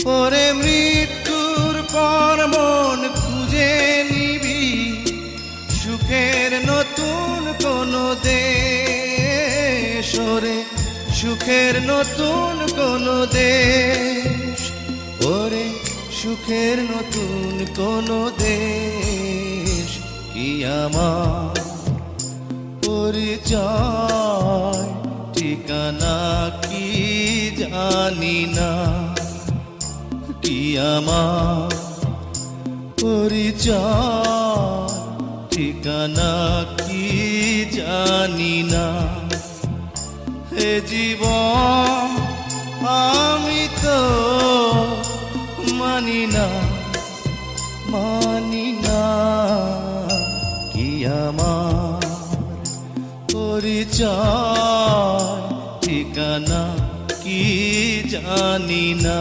ওরে মৃত্যুর পর মন খুঁজে নিবি সুখের নতুন কোনো দেশ, ওরে সুখের নতুন কোনো দেশ, ওরে সুখের নতুন কোনো দেশ। কি আমার পরিচয় ঠিকানা কি জানি না, কি আমার পরিচয় ঠিকানা কি জানি না। হে জীবন আমি তো মানি না, মানি না, কি আমার পরিচয় ঠিকানা কি জানি না।